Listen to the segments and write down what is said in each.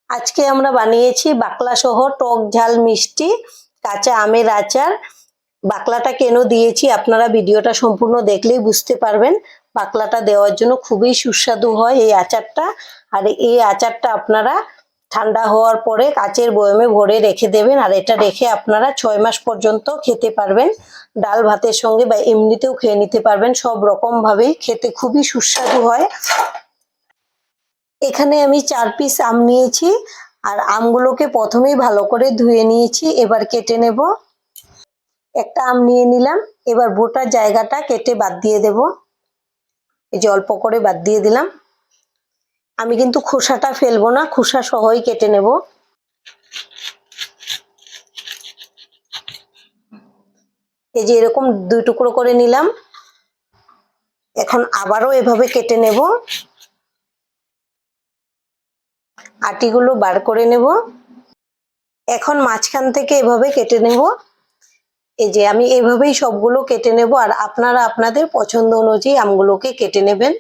আজকে আমরা বানিয়েছি বাকলা সহ টক ঝাল মিষ্টি কাঁচা আমের আচার। বাকলাটা কেন দিয়েছি আপনারা ভিডিওটা সম্পূর্ণ দেখলেই বুঝতে পারবেন। বাকলাটা দেওয়ার জন্য খুবই সুস্বাদু হয় এই আচারটা। আর এই আচারটা আপনারা ঠান্ডা হওয়ার পরে কাচের বয়মে ভরে রেখে দেবেন, আর এটা রেখে আপনারা 6 মাস পর্যন্ত খেতে পারবেন। ডাল ভাতের সঙ্গে বা এমনিতেও খেয়ে নিতে পারবেন, সব রকম ভাবেই খেতে খুবই সুস্বাদু হয়। এখানে আমি 4 পিস আম নিয়েছি, আর আমগুলোকে প্রথমেই ভালো করে ধুয়ে নিয়েছি। এবার কেটে নেব। একটা আম নিয়ে নিলাম, এবার বোটার জায়গাটা কেটে বাদ দিয়ে দেব। এই যে অল্প করে বাদ দিয়ে দিলাম। আমি কিন্তু খোসাটা ফেলবো না, খোসা সহই কেটে নেব। এই যে এরকম 2 টুকরো করে নিলাম। এখন আবারও এভাবে কেটে নেব, আটিগুলো বার করে নেব। এখন মাঝখান থেকে এভাবে কেটে নেব। এই যে আমি এভাবেই সবগুলো কেটে নেব, আর আপনারা আপনাদের পছন্দ অনুযায়ী আমগুলোকে কেটে নেবেন।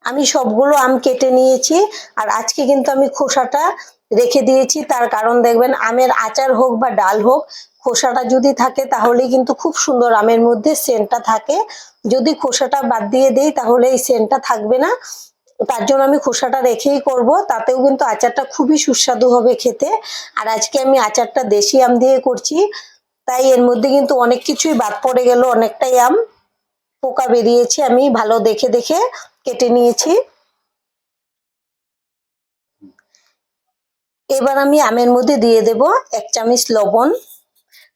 আমি সবগুলো আম কেটে নিয়েছি, আর আজকে কিন্তু আমি খোসাটা রেখে দিয়েছি। তার কারণ দেখবেন, আমের আচার হোক বা ডাল হোক, খোসাটা যদি থাকে তাহলেই কিন্তু খুব সুন্দর আমের মধ্যে সেন্টটা থাকে। যদি খোসাটা বাদ দিয়ে দেই তাহলে এই সেন্টটা থাকবে না। তার জন্য আমি খোসাটা রেখেই করব, তাতেও কিন্তু আচারটা খুবই সুস্বাদু হবে খেতে। আর আজকে আমি আচারটা দেশি আম দিয়ে করছি, তাই এর মধ্যে কিন্তু অনেক কিছুই বাদ পড়ে গেল, অনেকটাই আম পোকা বেরিয়েছে। আমি ভালো দেখে দেখে কেটে নিয়েছি। এবার আমি আমের মধ্যে দিয়ে দেব 1 চামচ লবণ।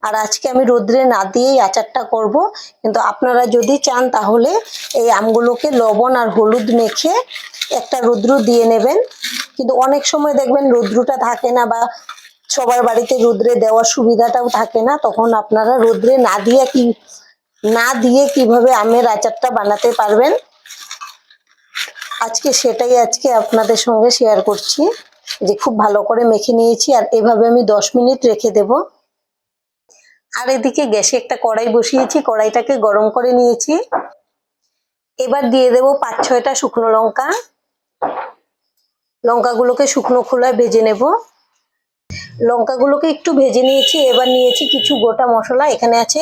আর আজকে আমি রোদ্রে না দিয়েই আচারটা করব, কিন্তু আপনারা যদি চান তাহলে এই আমগুলোকে লবণ আর হলুদ মেখে একটা রৌদ্র দিয়ে নেবেন। কিন্তু অনেক সময় দেখবেন রৌদ্রটা থাকে না, বা সবার বাড়িতে রোদ্রে দেওয়ার সুবিধাটাও থাকে না, তখন আপনারা রোদ্রে না দিয়ে কিভাবে আমের আচারটা বানাতে পারবেন সেটাই আজকে আপনাদের সঙ্গে শেয়ার করছি। যে খুব ভালো করে মেখে নিয়েছি, আর এভাবে আমি 10 মিনিট রেখে দেব। আর এদিকে গ্যাসে একটা কড়াই বসিয়েছি, কড়াইটাকে গরম করে নিয়েছি। এবার দিয়ে দেব 5-6টা শুকনো লঙ্কা। লঙ্কাগুলোকে শুকনো খোলায় ভেজে নেব। লঙ্কাগুলোকে একটু ভেজে নিয়েছি। এবার নিয়েছি কিছু গোটা মশলা। এখানে আছে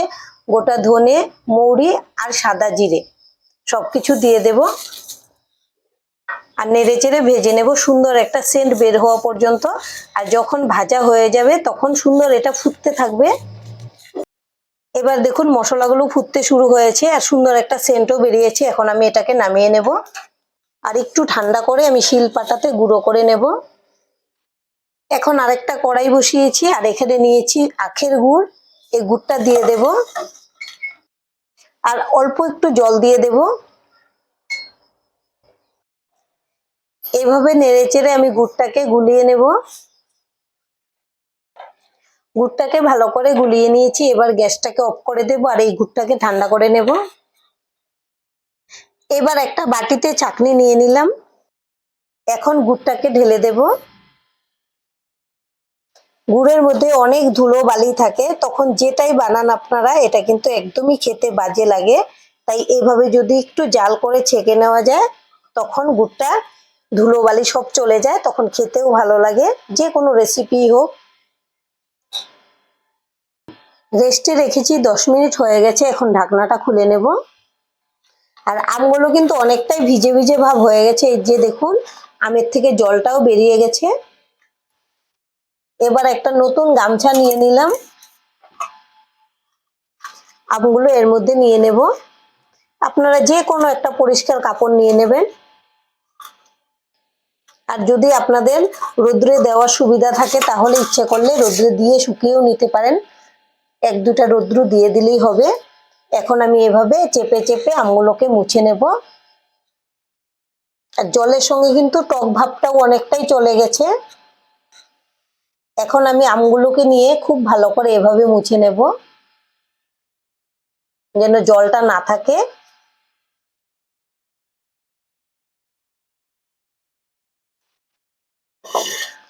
গোটা ধনে, মৌরি আর সাদা জিরে, সবকিছু দিয়ে দেব। আর নেড়ে চেড়ে ভেজে নেব সুন্দর একটা সেন্ট বের হওয়া পর্যন্ত। আর যখন ভাজা হয়ে যাবে তখন সুন্দর এটা ফুটতে থাকবে। এবার দেখুন মশলাগুলো ফুটতে শুরু হয়েছে, আর সুন্দর একটা সেন্টও বেরিয়েছে। এখন আমি এটাকে নামিয়ে নেব, আর একটু ঠান্ডা করে আমি শিলপাটাতে গুঁড়ো করে নেব। এখন আরেকটা কড়াই বসিয়েছি, আর এখানে নিয়েছি আখের গুড়। এই গুড়টা দিয়ে দেব, আর অল্প একটু জল দিয়ে দেব। এইভাবে নেড়ে চেড়ে আমি গুড়টাকে গুলিয়ে নেব। গুড়টাকে ভালো করে গুলিয়ে নিয়েছি। এবার গ্যাসটাকে অফ করে দেব, আর এই গুড়টাকে ঠান্ডা করে নেব। এবার একটা বাটিতে ছাঁকনি নিয়ে নিলাম। এখন গুড়টাকে ঢেলে দেব। গুড়ের মধ্যে অনেক ধুলো বালি থাকে, তখন যেটাই বানান আপনারা এটা কিন্তু একদমই খেতে বাজে লাগে। তাই এইভাবে যদি একটু জাল করে ছেঁকে নেওয়া যায়, তখন গুড়টা ধুলো বালি সব চলে যায়, তখন খেতেও ভালো লাগে। যে কোনো রেসিপি হোক। রেস্টে রেখেছি 10 মিনিট হয়ে গেছে। এখন ঢাকনাটা খুলে নেব। আর আমগুলো কিন্তু অনেকটাই ভিজে ভিজে ভাব হয়ে গেছে। এই যে দেখুন, আমের থেকে জলটাও বেরিয়ে গেছে। এবার একটা নতুন গামছা নিয়ে নিলাম, আমগুলো এর মধ্যে নিয়ে নেব। আপনারা যে কোনো একটা পরিষ্কার কাপড় নিয়ে নেবেন। আর যদি আপনাদের রোদ্রে দেওয়ার সুবিধা থাকে তাহলে ইচ্ছে করলে রোদ্রে দিয়ে শুকিয়েও নিতে পারেন। 1-2টা রোদ্র দিয়ে দিলেই হবে। এখন আমি এভাবে চেপে চেপে আমগুলোকে মুছে নেব। আর জলের সঙ্গে কিন্তু টক ভাবটাও অনেকটাই চলে গেছে। এখন আমি আমগুলোকে নিয়ে খুব ভালো করে এভাবে মুছে নেব, যেন জলটা না থাকে।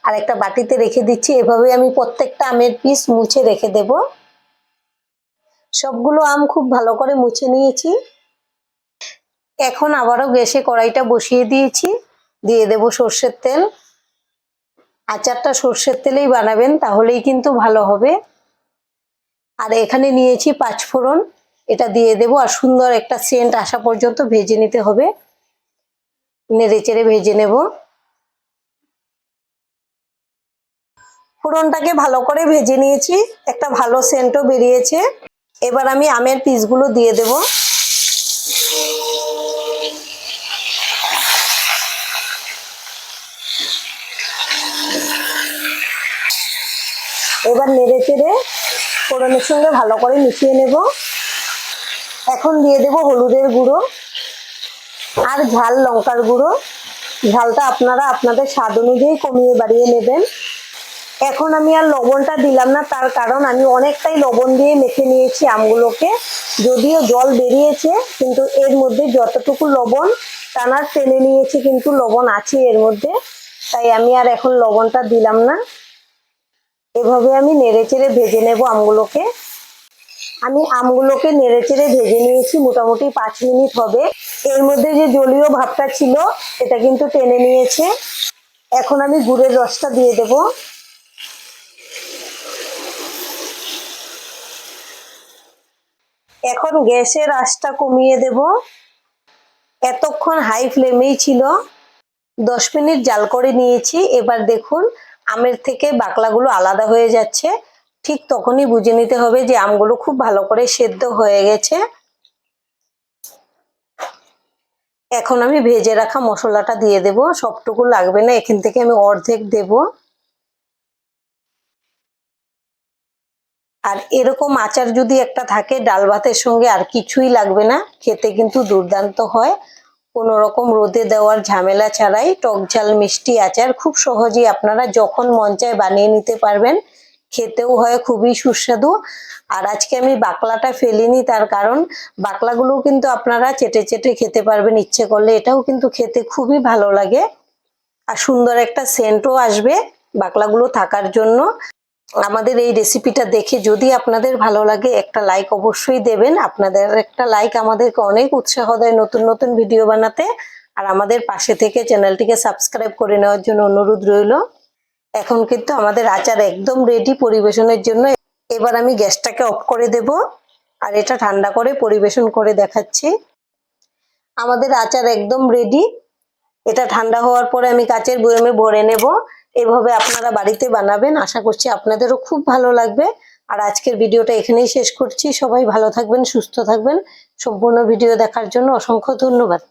আর একটা বাটিতে রেখে দিচ্ছি। এভাবে আমি প্রত্যেকটা আমের পিস মুছে রেখে দেব। সবগুলো আম খুব ভালো করে মুছে নিয়েছি। এখন আবারও গ্যাসে কড়াইটা বসিয়ে দিয়েছি। দিয়ে দেব সর্ষের তেল। আচারটা সর্ষের তেলেই বানাবেন, তাহলেই কিন্তু ভালো হবে। আর এখানে নিয়েছি 5 ফোড়ন, এটা দিয়ে দেব। আর সুন্দর একটা সেন্ট আসা পর্যন্ত ভেজে নিতে হবে, নেড়ে চেড়ে ভেজে নেব। ফোড়নটাকে ভালো করে ভেজে নিয়েছি, একটা ভালো সেন্টও বেরিয়েছে। এবার আমি আমের পিসগুলো দিয়ে দেব। এবার নেড়ে চেড়ে ফোড়নের সঙ্গে ভালো করে মিশিয়ে নেব। এখন দিয়ে দেব হলুদের গুঁড়ো আর ঝাল লঙ্কার গুঁড়ো। ঝালটা আপনারা আপনাদের স্বাদ অনুযায়ী কমিয়ে বাড়িয়ে নেবেন। এখন আমি আর লবণটা দিলাম না, তার কারণ আমি অনেকটাই লবণ দিয়ে মেখে নিয়েছি আমগুলোকে। যদিও জল বেরিয়েছে, কিন্তু এর মধ্যে যতটুকু লবণ টানার টেনে নিয়েছি, কিন্তু লবণ আছে এর মধ্যে, তাই আমি আর এখন লবণটা দিলাম না। এভাবে আমি নেড়ে চেড়ে ভেজে নেব আমগুলোকে। আমি আমগুলোকে নেড়ে চেড়ে ভেজে নিয়েছি, মোটামুটি 5 মিনিট হবে। এর মধ্যে যে জলীয় ভাবটা ছিল এটা কিন্তু টেনে নিয়েছে। এখন আমি গুড়ের রসটা দিয়ে দেব। এখন গ্যাসের আঁচটা কমিয়ে দেব। এতক্ষণ হাই ফ্লেমেই ছিল, 10 মিনিট জাল করে নিয়েছি। এবার দেখুন আমের থেকে বাকলাগুলো আলাদা হয়ে যাচ্ছে, ঠিক তখনই বুঝে নিতে হবে যে আমগুলো খুব ভালো করে সেদ্ধ হয়ে গেছে। এখন আমি ভেজে রাখা মশলাটা দিয়ে দেব। সবটুকু লাগবে না, এখান থেকে আমি অর্ধেক দেব। আর এরকম আচার যদি একটা থাকে, ডাল ভাতের সঙ্গে আর কিছুই লাগবে না, খেতে কিন্তু দুর্দান্ত হয়। কোনো রকম রোদে দেওয়ার ঝামেলা ছাড়াই টক ঝাল মিষ্টি আচার খুব সহজেই আপনারা যখন মন চায় বানিয়ে নিতে পারবেন। খেতেও হয় খুবই সুস্বাদু। আর আজকে আমি বাকলাটা ফেলিনি, তার কারণ বাকলাগুলোও কিন্তু আপনারা চেটে চেটে খেতে পারবেন ইচ্ছে করলে। এটাও কিন্তু খেতে খুবই ভালো লাগে, আর সুন্দর একটা সেন্টও আসবে বাকলাগুলো থাকার জন্য। আমাদের এই রেসিপিটা দেখে যদি আপনাদের ভালো লাগে, একটা লাইক অবশ্যই দেবেন। আপনাদের একটা লাইক আমাদেরকে অনেক উৎসাহ দেয় নতুন নতুন ভিডিও বানাতে। আর আমাদের পাশে থেকে চ্যানেলটিকে সাবস্ক্রাইব করে নেওয়ার জন্য অনুরোধ রইল। এখন কিন্তু আমাদের আচার একদম রেডি পরিবেশনের জন্য। এবার আমি গ্যাসটাকে অফ করে দেব, আর এটা ঠান্ডা করে পরিবেশন করে দেখাচ্ছি। আমাদের আচার একদম রেডি। এটা ঠান্ডা হওয়ার পরে আমি কাচের বয়ামে ভরে নেব। এভাবে আপনারা বাড়িতে বানাবেন, আশা করছি আপনাদেরও খুব ভালো লাগবে। আর আজকের ভিডিওটা এখানেই শেষ করছি। সবাই ভালো থাকবেন, সুস্থ থাকবেন। সম্পূর্ণ ভিডিও দেখার জন্য অসংখ্য ধন্যবাদ।